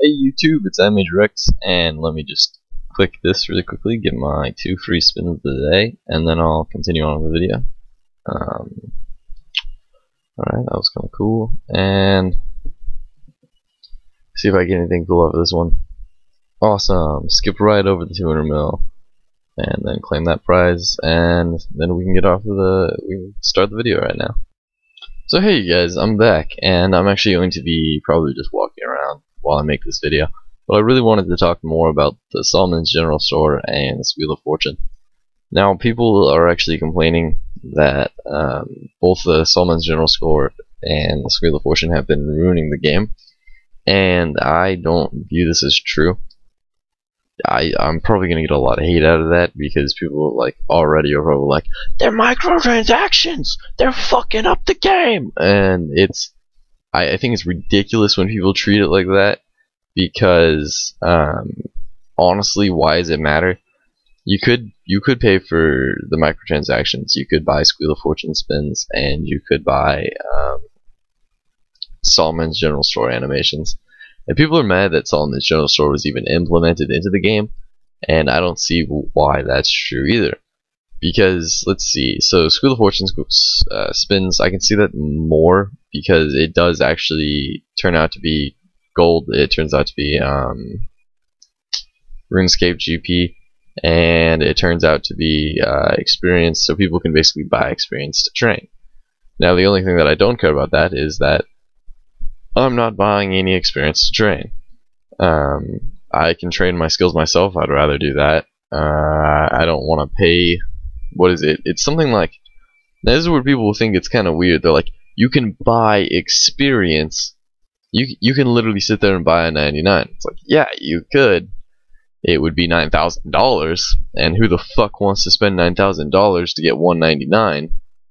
Hey YouTube, it's Rex, and let me just click this really quickly, get my 2 free spins of the day, and then I'll continue on with the video. Alright, that was kind of cool, and see if I get anything cool out of this one. Awesome, skip right over the 200 mil, and then claim that prize, and then we can get off of we can start the video right now. So hey you guys, I'm back, and I'm actually going to be probably just walking around while I make this video. But I really wanted to talk more about the Solomon's General Store and the Squeal of Fortune. Now, people are actually complaining that both the Solomon's General Store and the Squeal of Fortune have been ruining the game, and I don't view this as true. I'm probably gonna get a lot of hate out of that because people already are probably like, they're microtransactions, they're fucking up the game, and I think it's ridiculous when people treat it like that because honestly, why does it matter? You could pay for the microtransactions, you could buy Squeal of Fortune spins, and you could buy Solomon's General Store animations. And people are mad that Solomon's General Store was even implemented into the game, and I don't see why that's true either. Because, let's see, so Squeal of Fortune spins, I can see that more because it does actually turn out to be gold. It turns out to be RuneScape GP, and it turns out to be experience, so people can basically buy experience to train. Now, the only thing that I don't care about that is that I'm not buying any experience to train. I can train my skills myself. I'd rather do that. I don't want to pay. What is it? It's something like, this is where people think it's kind of weird. They're like, you can buy experience. You can literally sit there and buy a 99. It's like, yeah, you could. It would be $9,000, and who the fuck wants to spend $9,000 to get 199?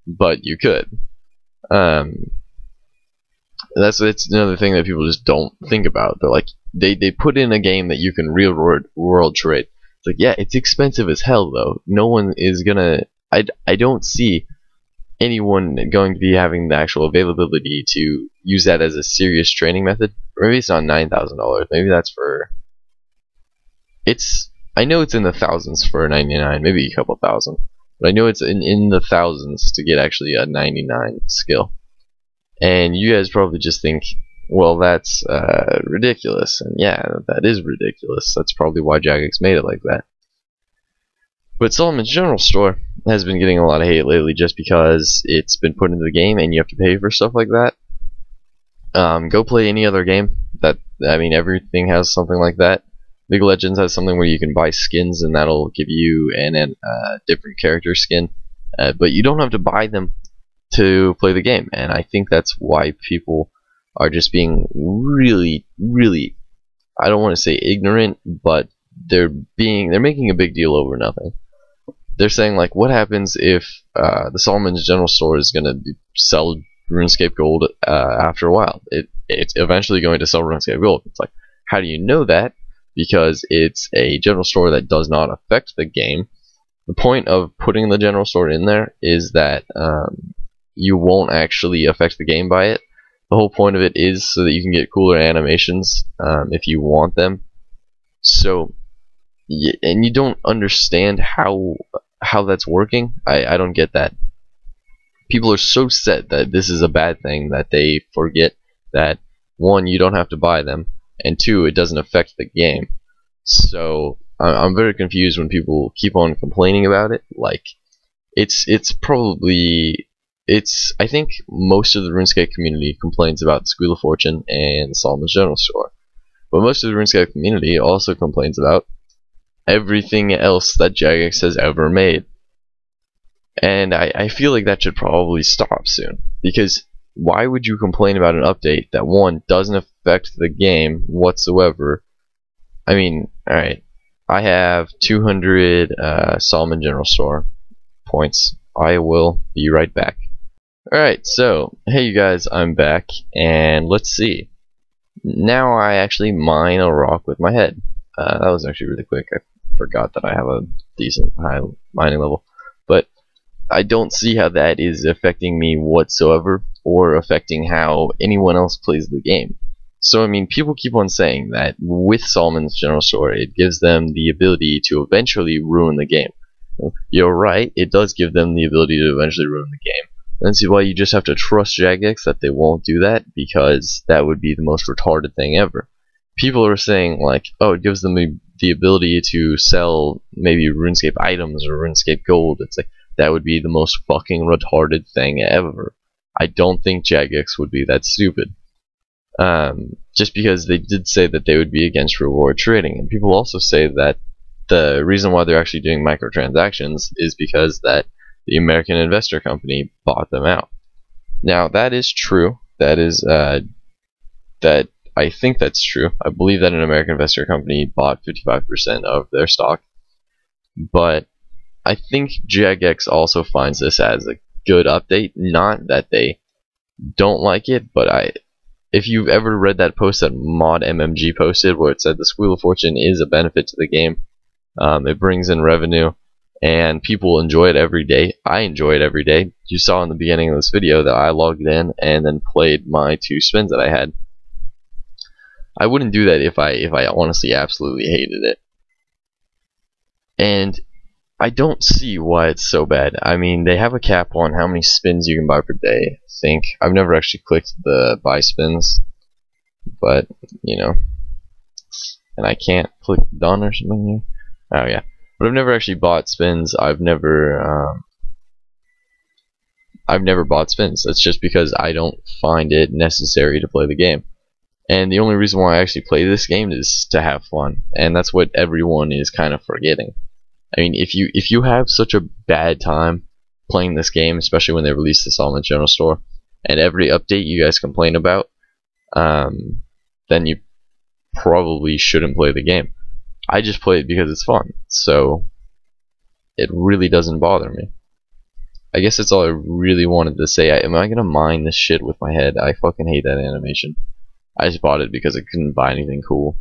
But you could. It's another thing that people just don't think about. They're like, they put in a game that you can real world trade. It's like, yeah, it's expensive as hell though. No one is gonna. I don't see anyone going to be having the actual availability to use that as a serious training method. Or maybe it's not $9,000. Maybe that's for. I know it's in the thousands for a 99, maybe a couple thousand, but I know it's in the thousands to get actually a 99 skill. And you guys probably just think, well, that's ridiculous. And yeah, that is ridiculous. That's probably why Jagex made it like that. But Solomon's General Store has been getting a lot of hate lately just because it's been put into the game and you have to pay for stuff like that. Go play any other game. Everything has something like that. League of Legends has something where you can buy skins and that'll give you a different character skin. But you don't have to buy them to play the game, and I think that's why people are just being really, really, I don't want to say ignorant, but they're making a big deal over nothing. They're saying like, what happens if the Solomon's General Store is going to sell RuneScape Gold after a while? It's eventually going to sell RuneScape Gold. It's like, how do you know that? Because it's a general store that does not affect the game. The point of putting the general store in there is that you won't actually affect the game by it. The whole point of it is so that you can get cooler animations if you want them. So, and you don't understand how that's working. I don't get that. People are so set that this is a bad thing that they forget that, one, you don't have to buy them, and two, it doesn't affect the game. So I'm very confused when people keep on complaining about it. Like, I think most of the RuneScape community complains about the Squeal of Fortune and Solomon's General Store. But most of the RuneScape community also complains about everything else that Jagex has ever made. And I feel like that should probably stop soon. Because why would you complain about an update that, one, doesn't affect the game whatsoever? I mean, alright, I have 200 Solomon General Store points. I will be right back. Alright, so, hey you guys, I'm back, and let's see. Now I actually mine a rock with my head. That was actually really quick. I forgot that I have a decent high mining level. But I don't see how that is affecting me whatsoever, or affecting how anyone else plays the game. So I mean, people keep on saying that with Solomon's General Store, it gives them the ability to eventually ruin the game. You're right, it does give them the ability to eventually ruin the game. And see why you just have to trust Jagex that they won't do that, because that would be the most retarded thing ever. People are saying like, oh, it gives them the ability to sell maybe RuneScape items or RuneScape gold. It's like, that would be the most fucking retarded thing ever. I don't think Jagex would be that stupid. Just because they did say that they would be against reward trading, and people also say that the reason why they're actually doing microtransactions is because that the American investor company bought them out. Now that is true. That is that I think that's true. I believe that an American investor company bought 55% of their stock, but I think Jagex also finds this as a good update. Not that they don't like it, but if you've ever read that post that Mod MMG posted where it said the Squeal of Fortune is a benefit to the game, it brings in revenue and people enjoy it every day. I enjoy it every day. You saw in the beginning of this video that I logged in and then played my 2 spins that I had. I wouldn't do that if I honestly absolutely hated it. And I don't see why it's so bad. I mean, they have a cap on how many spins you can buy per day, I think. I've never actually clicked the buy spins, but, you know. And I can't click done or something here. Oh, yeah. But I've never actually bought spins. I've never bought spins. That's just because I don't find it necessary to play the game. And the only reason why I actually play this game is to have fun. And that's what everyone is kind of forgetting. I mean, if you have such a bad time playing this game, especially when they release the Solomon General Store, and every update you guys complain about, then you probably shouldn't play the game. I just play it because it's fun, so it really doesn't bother me. I guess that's all I really wanted to say. Am I gonna mine this shit with my head? I fucking hate that animation. I just bought it because I couldn't buy anything cool.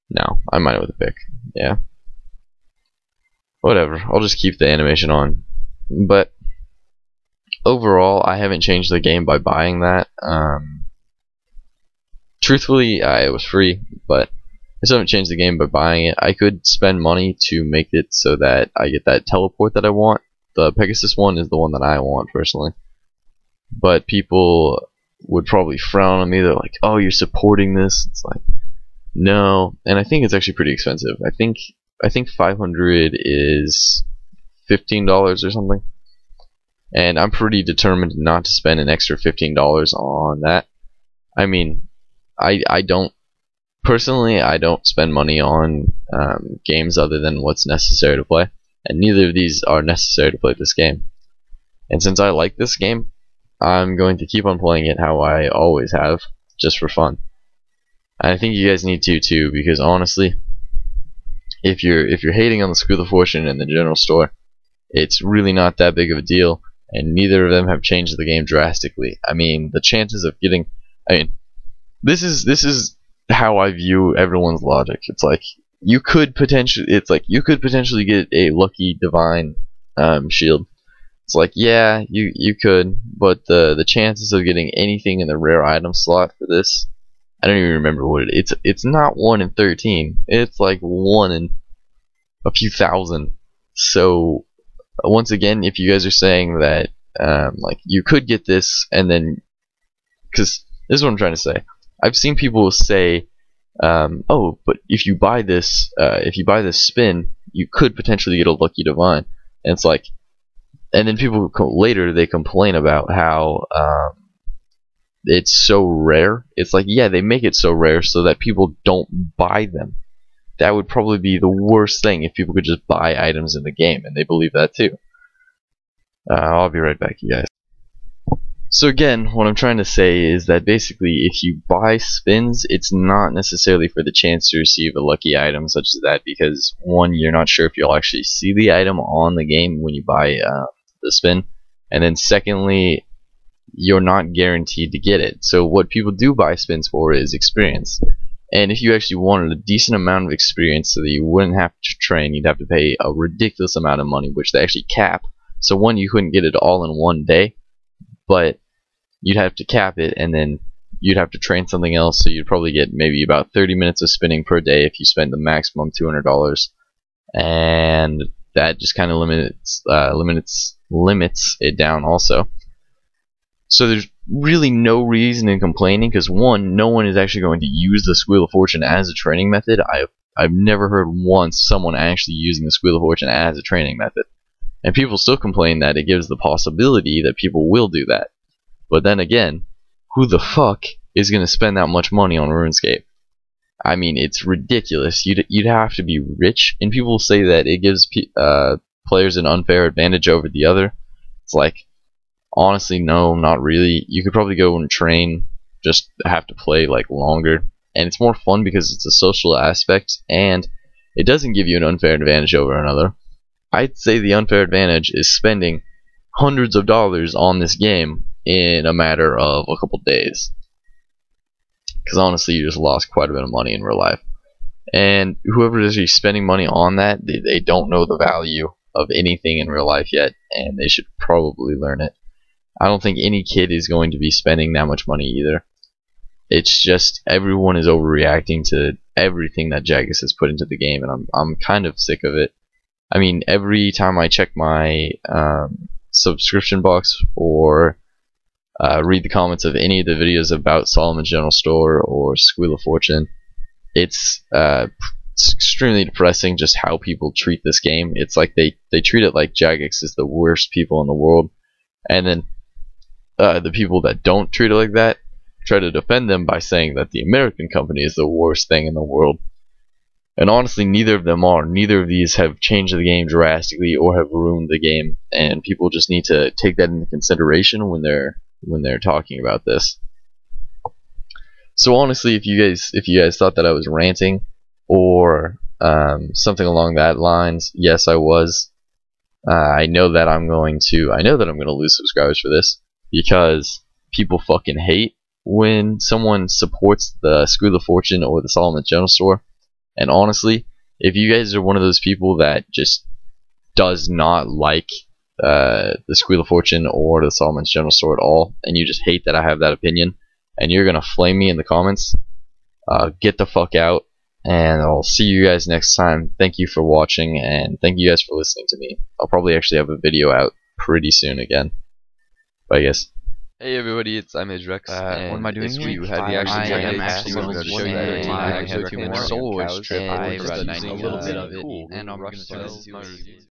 No, I mine it with a pick. Yeah. Whatever, I'll just keep the animation on. But overall, I haven't changed the game by buying that. Truthfully, it was free, but I still haven't changed the game by buying it. I could spend money to make it so that I get that teleport that I want. The Pegasus one is the one that I want, personally. But people would probably frown on me. They're like, oh, you're supporting this? It's like, no. And I think it's actually pretty expensive. I think 500 is $15 or something, and I'm pretty determined not to spend an extra $15 on that. I mean, I don't personally, I don't spend money on games other than what's necessary to play, and neither of these are necessary to play this game. And since I like this game, I'm going to keep on playing it how I always have, just for fun. And I think you guys need to too, because honestly, if you're hating on the Squeal of Fortune and the General Store, it's really not that big of a deal, and neither of them have changed the game drastically. I mean, the chances of getting, I mean, this is how I view everyone's logic. It's like you could potentially get a lucky divine shield. It's like, yeah, you could, but the chances of getting anything in the rare item slot for this, I don't even remember what it is. It's not 1 in 13. It's like 1 in a few thousand. So once again, if you guys are saying that like you could get this, and then, because this is what I'm trying to say. I've seen people say, oh, but if you buy this spin, you could potentially get a lucky divine. And it's like, and then people later they complain about how it's so rare. It's like, yeah, they make it so rare so that people don't buy them. That would probably be the worst thing if people could just buy items in the game, and they believe that too. I'll be right back, you guys. So again, what I'm trying to say is that basically if you buy spins, it's not necessarily for the chance to receive a lucky item such as that, because one, you're not sure if you'll actually see the item on the game when you buy the spin, and then secondly, you're not guaranteed to get it. So what people do buy spins for is experience. And if you actually wanted a decent amount of experience so that you wouldn't have to train, you'd have to pay a ridiculous amount of money, which they actually cap. So one, you couldn't get it all in one day, but you'd have to cap it, and then you'd have to train something else, so you'd probably get maybe about 30 minutes of spinning per day if you spend the maximum $200, and that just kind of limits it down also. So there's really no reason in complaining, because one, no one is actually going to use the Squeal of Fortune as a training method. I've never heard once someone actually using the Squeal of Fortune as a training method. And people still complain that it gives the possibility that people will do that. But then again, who the fuck is going to spend that much money on RuneScape? I mean, it's ridiculous. You'd have to be rich, and people say that it gives players an unfair advantage over the other. It's like, honestly, no, not really. You could probably go and train, just have to play like longer, and it's more fun because it's a social aspect, and it doesn't give you an unfair advantage over another. I'd say the unfair advantage is spending hundreds of dollars on this game in a matter of a couple days, because honestly, you just lost quite a bit of money in real life. And whoever is actually spending money on that, they don't know the value of anything in real life yet, and they should probably learn it. I don't think any kid is going to be spending that much money either. It's just everyone is overreacting to everything that Jagex has put into the game, and I'm kind of sick of it. I mean, every time I check my subscription box or read the comments of any of the videos about Solomon's General Store or Squeal of Fortune, it's extremely depressing just how people treat this game. It's like they treat it like Jagex is the worst people in the world, and then the people that don't treat it like that try to defend them by saying that the American company is the worst thing in the world. And honestly, neither of them are. Neither of these have changed the game drastically or have ruined the game, and people just need to take that into consideration when they're talking about this. So honestly, if you guys thought that I was ranting or something along that lines, yes, I was. I know that I'm going to lose subscribers for this, because people fucking hate when someone supports the Squeal of Fortune or the Solomon's General Store. And honestly, if you guys are one of those people that just does not like the Squeal of Fortune or the Solomon's General Store at all, and you just hate that I have that opinion, and you're gonna flame me in the comments, get the fuck out, and I'll see you guys next time. Thank you for watching, and thank you guys for listening to me. I'll probably actually have a video out pretty soon again. Bye, guys. Hey everybody, it's Rex. What am I doing if here? you had the I actual am chance, actually I'm going going to to show you I a have 2 more solo cows, trip, and and I'm a little bit of it, cool. and I'm going to Rush tell size. you my review.